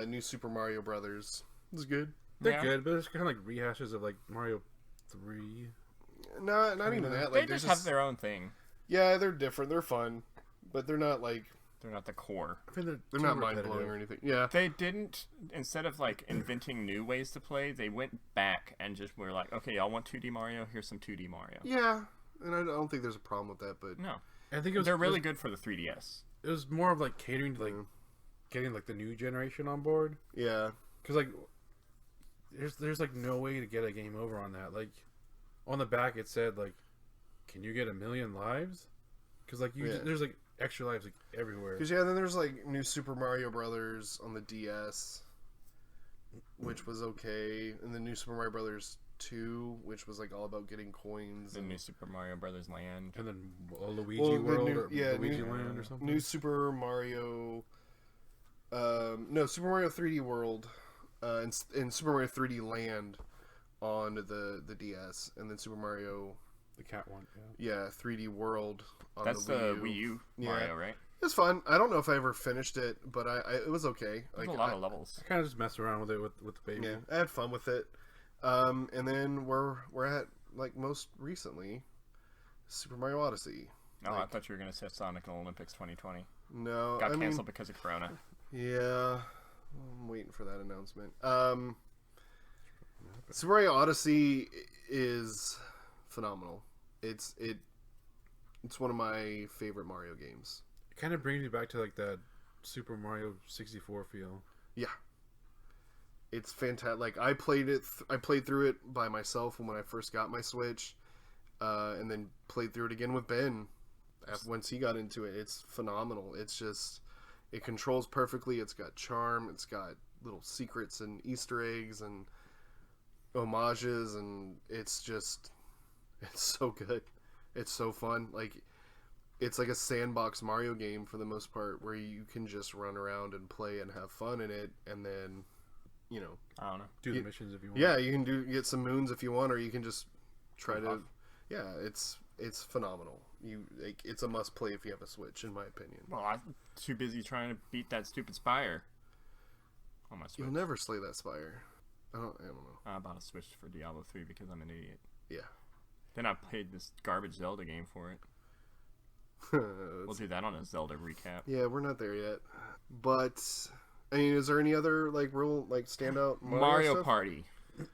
New Super Mario Brothers. It's good. They're Yeah. good, but it's kind of like rehashes of like Mario 3. Not even that. They Like just have their own thing. yeah, they're different. They're fun, but they're not like They're not the core. I mean, they're not mind blowing or anything. Yeah, They didn't, instead of like inventing new ways to play, they went back and just were like, okay, y'all want 2D Mario? Here's some 2D Mario. yeah, and I don't think there's a problem with that. But No. I think it was They're really good for the 3DS. It was more of like catering to like getting like the new generation on board. yeah, Because like there's like no way to get a game over on that. Like on the back it said like, can you get 1,000,000 lives? Because like there's like extra lives like everywhere. because then there's like New Super Mario Brothers on the DS, which was okay, and then New Super Mario Brothers 2, which was like all about getting coins. The and new Super Mario Brothers Land. And then Luigi Well, the World new- or yeah, Luigi new- Land or something. New Super Mario, no, Super Mario 3D World, and Super Mario 3D Land on the DS, and then Super Mario, The cat one. Yeah. 3D World on That's the the Wii U. Wii U Yeah. Mario, right? It's fun. I don't know if I ever finished it, but it was okay. There's Like, a lot of levels. I kind of just messed around with it with the baby. yeah, I had fun with it. And then we're at like most recently, Super Mario Odyssey. Oh, I Like- thought you were going to say Sonic Olympics 2020. No, Got I mean, canceled because of Corona. yeah, I'm waiting for that announcement. Super Mario Odyssey is phenomenal. It's one of my favorite Mario games. It kind of brings me back to like that Super Mario 64 feel. Yeah, it's fantastic. Like I played through it by myself when I first got my Switch. and then played through it again with Ben once he got into it. It's phenomenal. It's just, it controls perfectly. It's got charm. It's got little secrets and Easter eggs and homages, and it's so good. It's so fun. Like, it's like a sandbox Mario game for the most part, where you can just run around and play and have fun in it, and then, you know, I don't know. Do the missions if you want. yeah, you can get some moons if you want, or you can just try to. Yeah, it's phenomenal. It's a must play if you have a Switch, in my opinion. Well, I'm too busy trying to beat that stupid Spire on my Switch. You'll never slay that Spire. I don't know. I bought a Switch for Diablo 3 because I'm an idiot. Yeah. Then I played this garbage Zelda game for it. We'll do that on a Zelda recap. Yeah, we're not there yet. But I mean, is there any other like real like standout Mario stuff? Party.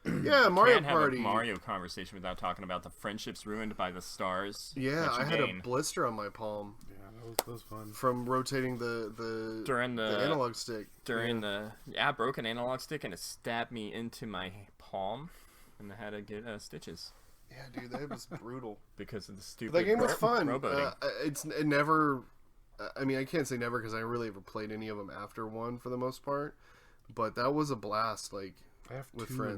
Yeah, Mario Can't Party. have a Mario conversation without talking about the friendships ruined by the stars. Yeah, that you I had gain. a blister on my palm Yeah, that was fun. from rotating the During the analog stick. I broke an analog stick and it stabbed me into my palm, and I had to get stitches Yeah, dude, that was brutal. because of the stupid. That game was fun. rowboating. It never. I mean, I can't say never because I really ever played any of them after one for the most part. But that was a blast. Like, I have with 2 friends.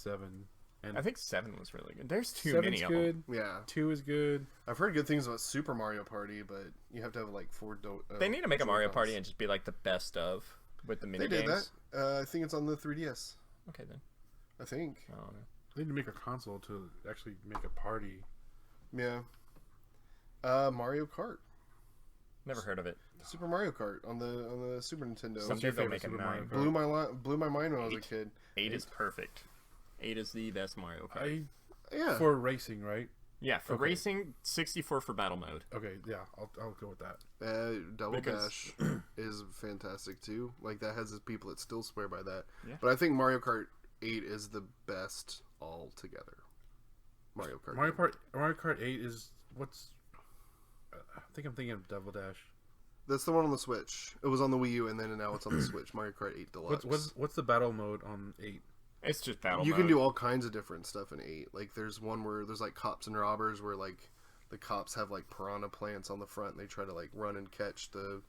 and 7. And I think 7 was really good. There's too 7's many of good. them. yeah, 2 is good. I've heard good things about Super Mario Party, but you have to have like 4. They need to make a Mario Joy-Cons. Party and just be like the best of with the mini They did games. that. I think it's on the 3DS. Okay then. I think. I don't know. They need to make a console to actually make a party. Yeah. Mario Kart. Never heard of it. Super Mario Kart on the Super Nintendo. Someday your they'll favorite make a Super 9. Mario Kart? Blew my mind when I was a 8. kid. 8 is perfect. 8 is the best Mario Kart. Yeah. For racing, right? Yeah, for Okay. racing, 64 for battle mode. Okay, yeah, I'll go with that. Double Because- Dash is fantastic too. Like, that has people that still swear by that. Yeah. But I think Mario Kart 8 is the best altogether. Mario Kart. Mario Kart 8 is what's. I think I'm thinking of Double Dash. That's the one on the Switch. It was on the Wii U, and then now it's on the Switch. Mario Kart 8 Deluxe. What's the battle mode on 8? It's just battle You mode. can do all kinds of different stuff in 8. Like, there's one where there's like cops and robbers, where like the cops have like piranha plants on the front, and they try to like run and catch the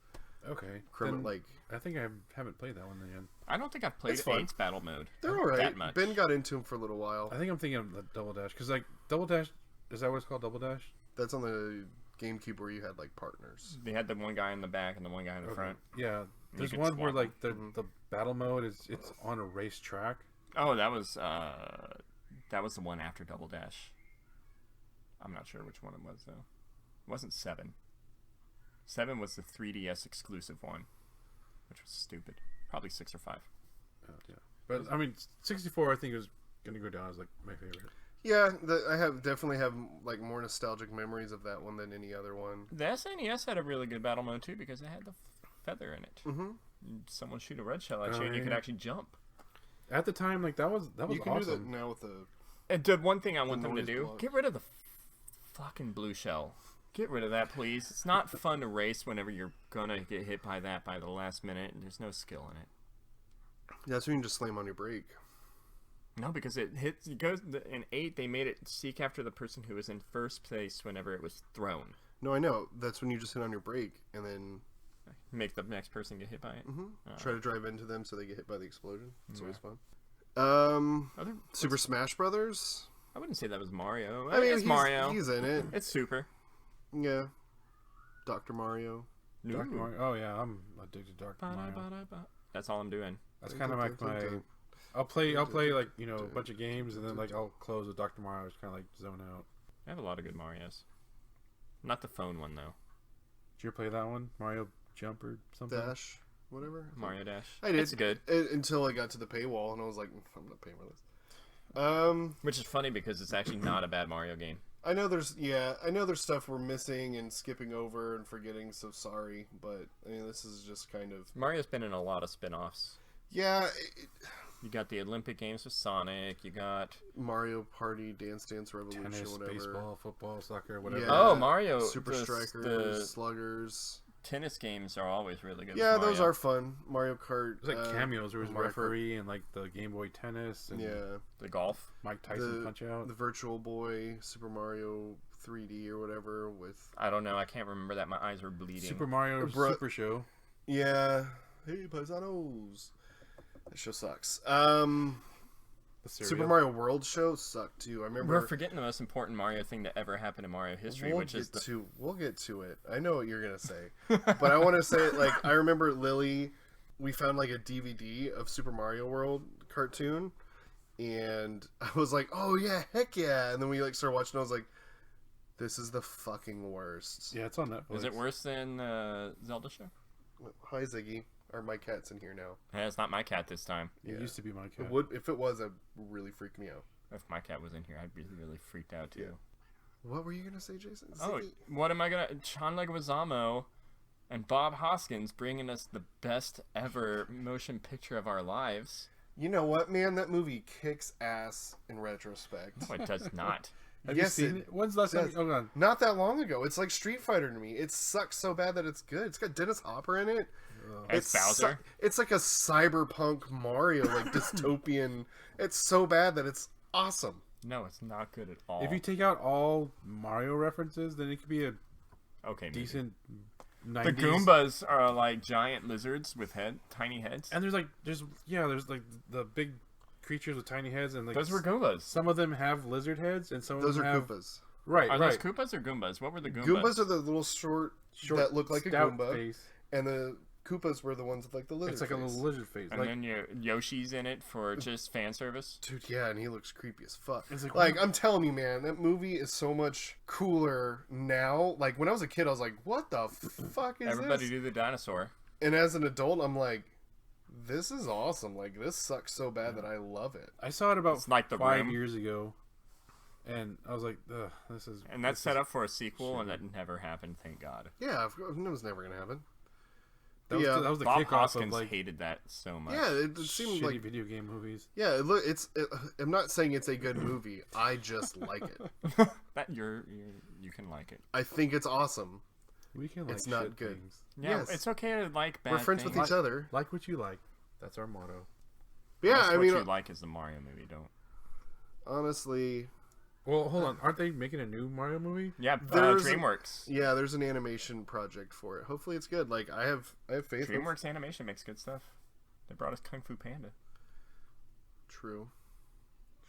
Okay, criminal. then Like, I think I haven't played that one yet. I don't think I've played It's fun. 8's battle mode. they're all right. That much. Ben got into them for a little while. I think I'm thinking of the Double Dash because like Double Dash, is that what it's called? Double Dash? That's on the GameCube where you had like partners. They had the one guy in the back and the one guy in the front. Yeah, there's could one where swap like the Mm-hmm. the battle mode it's on a racetrack. Oh, that was the one after Double Dash. I'm not sure which one it was though. It wasn't 7. 7 was the 3DS exclusive one, which was stupid. Probably 6 or 5. Yeah, but I mean 64 I think is gonna go down as like my favorite. Yeah, I definitely have like more nostalgic memories of that one than any other one. The SNES had a really good battle mode too because it had the feather in it. Mm-hmm. Someone shoot a red shell at Oh, you and you could yeah. actually jump. At the time, like that was You can do that awesome. now with the. And the one thing I want them to noise do, block. get rid of the fucking blue shell. Get rid of that, please. It's not fun to race whenever you're gonna get hit by that by the last minute and there's no skill in it. That's when you can just slam on your brake. No, because it hits. It goes in 8. They made it seek after the person who was in first place whenever it was thrown. No, I know. That's when you just hit on your brake and then Make the next person get hit by it. try to drive into them so they get hit by the explosion. It's always fun. Other, Super Smash Brothers. I wouldn't say that was Mario. I mean, it's Mario. He's in it. It's Super. Yeah. Dr. Mario. Dr. Ooh. Mario. Oh yeah, I'm addicted to Dr. Mario. Ba-da-ba-da-ba. That's all I'm doing. That's kind of like my. I'll play like a bunch of games and then like I'll close with Dr. Mario. Just kind of like zone out. I have a lot of good Marios. Not the phone one though. Did you ever play that one? Mario Jump or something? Dash. Whatever. Mario Dash. I did. It's good. Until I got to the paywall and I was like, I'm going to pay for this. Which is funny because it's actually not a bad Mario game. I know there's stuff we're missing and skipping over and forgetting, so sorry, but I mean this is just kind of Mario's been in a lot of spin-offs. yeah. You got the Olympic Games with Sonic. You got Mario Party, Dance Revolution, Tennis, whatever. baseball, football, soccer, whatever. Yeah. oh Mario Super the- Strikers, the- Sluggers. tennis games are always really good. Yeah, with those Mario. are fun. Mario Kart. There's like cameos. There was Mario Kart. referee and like the Game Boy Tennis and Yeah, The golf. Mike Tyson Punch Out. the Virtual Boy, Super Mario 3D or whatever with. I don't know. I can't remember that. My eyes were bleeding. Super Mario Super Show. Yeah. Hey, paisanos. That show sucks. Super Mario World show sucked too. I remember. We're forgetting the most important Mario thing to ever happen in Mario history, which is the... We'll get to it. I know what you're gonna say, but I want to say it like I remember Lily. We found like a DVD of Super Mario World cartoon, and I was like, "Oh yeah, heck yeah!" And then we like started watching. And I was like, "This is the fucking worst." Yeah, it's on Netflix. Is it worse than Zelda show? Hi Ziggy, or my cat's in here now. Yeah, it's not my cat this time. It used to be my cat. It would if it was, it really freaked me out. If my cat was in here, I'd be really freaked out too. What were you gonna say, Jason? Oh, Ziggy? what am I gonna? John Leguizamo and Bob Hoskins bringing us the best ever motion picture of our lives. You know what, man? That movie kicks ass in retrospect. No, it does not. Have Yes, you seen it it? When's the last time? does. Hold on. Not that long ago. It's like Street Fighter to me. It sucks so bad that it's good. It's got Dennis Hopper in it. As Bowser. It's like a cyberpunk Mario, like dystopian. It's so bad that it's awesome. No, it's not good at all. If you take out all Mario references, then it could be a okay, maybe. decent 90s. The Goombas are like giant lizards with tiny heads. And there's like the big creatures with tiny heads, and like Those were Goombas. some of them have lizard heads, and some of Those them are have Koopas. right, Are right. those Koopas or Goombas? What were the Goombas? Goombas are the little short that look like a stout Goomba, face. and the Koopas were the ones with like the lizard. It's like a face. little lizard face. And Like then Yoshi's in it for just fan service. Dude, yeah, and he looks creepy as fuck. It's Like, like, I'm telling you, man, that movie is so much cooler now. Like, when I was a kid, I was like, what the fuck is Everybody this? do the dinosaur. And as an adult, I'm like, this is awesome. Like, this sucks so bad that I love it. I saw it about It's like The 5 Room. years ago, and I was like, ugh, this is. And that's this set is- up for a sequel, and that never happened, thank God. Yeah, it was never going to happen. That was the Bob kickoff Hoskins of like hated that so much. Yeah, it seemed shitty like... video game movies. Yeah, I'm not saying it's a good movie. I just like it. That you can like it. I think it's awesome. We can like It's not shit good. things. Yeah, Yes. it's okay to like bad We're friends things. with each other. Like what you like. That's our motto. Yeah, That's I what mean, you like is the Mario movie, don't. honestly, Well, hold on. Aren't they making a new Mario movie? Yeah, There's- DreamWorks. yeah, there's an animation project for it. Hopefully it's good. Like, I have faith. DreamWorks Animation makes good stuff. They brought us Kung Fu Panda. True.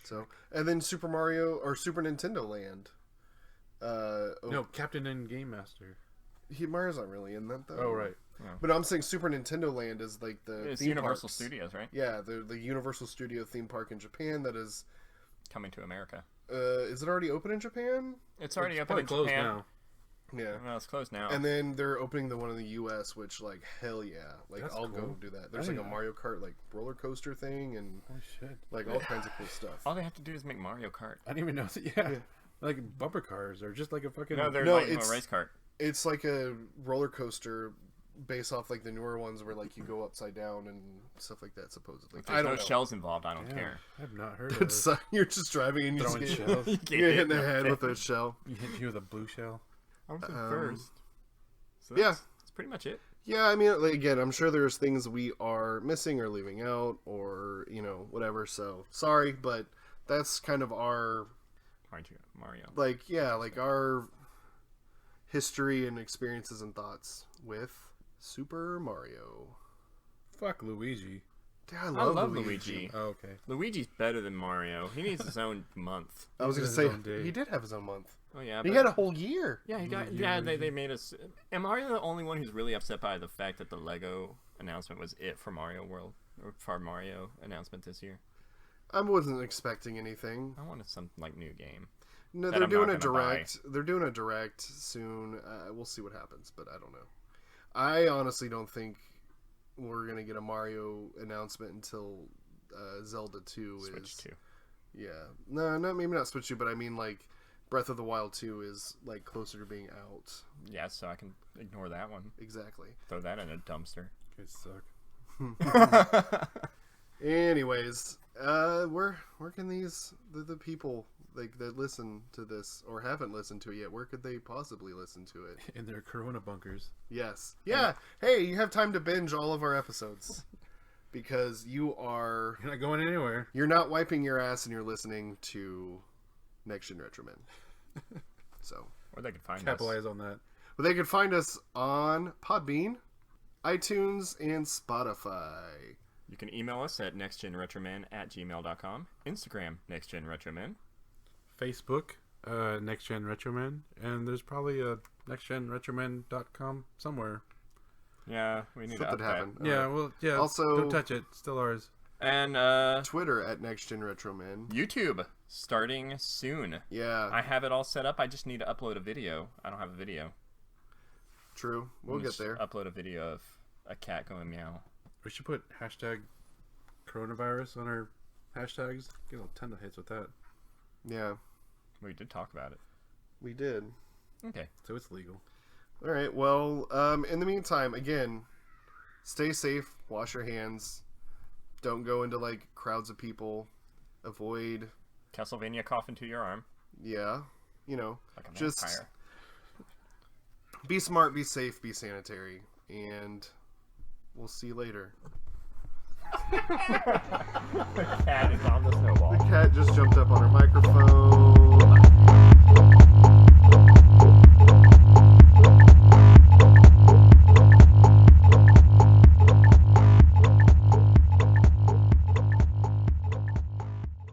So, and then Super Mario or Super Nintendo Land. No, Captain and Game Master. Mario's not really in that though. Oh, right. But I'm saying Super Nintendo Land is like the It's theme Universal parks. Studios, right? Yeah, the Universal Studio theme park in Japan. That is, Coming to America. is it already open in Japan? It's already It's open probably in closed Japan. now. Yeah. Well, it's closed now. And then they're opening the one in the U.S., which like hell yeah, like That's I'll go cool. do that. There's like a Mario Kart like roller coaster thing and Holy shit. like all kinds of cool stuff. All they have to do is make Mario Kart. I didn't even know that. Yeah. Like bumper cars or just like a fucking. No, they're No, like a it's- race cart. It's like a roller coaster based off like the newer ones where like you go upside down and stuff like that. Supposedly, If there's I don't no know. shells involved, I don't Damn, care. I've not heard of It's, it. you're just driving and you Throwing just get, shells. You get you're hit hitting the in head with face. a shell. You hit you with a blue shell. I was Um, first. So yeah. that's pretty much it. Yeah, I mean, like, again, I'm sure there's things we are missing or leaving out or whatever. So sorry, but that's kind of our Mario. like our history and experiences and thoughts with Super Mario. Fuck Luigi. Dude, I love Luigi. Luigi. Oh, okay. Luigi's better than Mario. He needs his own month. I was He gonna has say his own day. he did have his own month. Oh yeah, He but- had a whole year. yeah, he got Luigi, yeah. Luigi. They made us. Am Mario the only one who's really upset by the fact that the Lego announcement was it for Mario World or for Mario announcement this year? I wasn't expecting anything. I wanted some like new game. No, That they're I'm doing not a gonna buy. direct. They're doing a direct soon. We'll see what happens, but I don't know. I honestly don't think we're gonna get a Mario announcement until Zelda 2 Switch is. 2. Yeah, no, maybe not Switch 2, but I mean like Breath of the Wild 2 is like closer to being out. Yeah, so I can ignore that one. Exactly. Throw that in a dumpster. Good suck. Anyways, where can the people that listen to this or haven't listened to it yet, where could they possibly listen to it? In their Corona bunkers. Yes. Yeah. Hey, you have time to binge all of our episodes because you're not going anywhere. You're not wiping your ass and you're listening to Next Gen Retro Men. So, or they could find capitalize us. on that. Well, they could find us on Podbean, iTunes, and Spotify. You can email us at nextgenretroman@gmail.com. Instagram, nextgenretroman. Facebook, Next Gen Retroman. And there's probably a nextgenretroman.com somewhere. Yeah, we need Something to happened. Yeah, well, yeah. Also, don't touch it. Still ours. And Twitter at Next Gen Retroman. YouTube, starting soon. Yeah. I have it all set up. I just need to upload a video. I don't have a video. True. We'll get there. Upload a video of a cat going meow. We should put hashtag coronavirus on our hashtags. Get a ton of hits with that. Yeah. We did talk about it. We did. Okay. So it's legal. All right. Well, in the meantime, again, stay safe. Wash your hands. Don't go into like crowds of people. Avoid. Castlevania cough into your arm. Yeah. You know, Like a just vampire. be smart, be safe, be sanitary, and we'll see you later. The cat is on the snowball. The cat just jumped up on her microphone.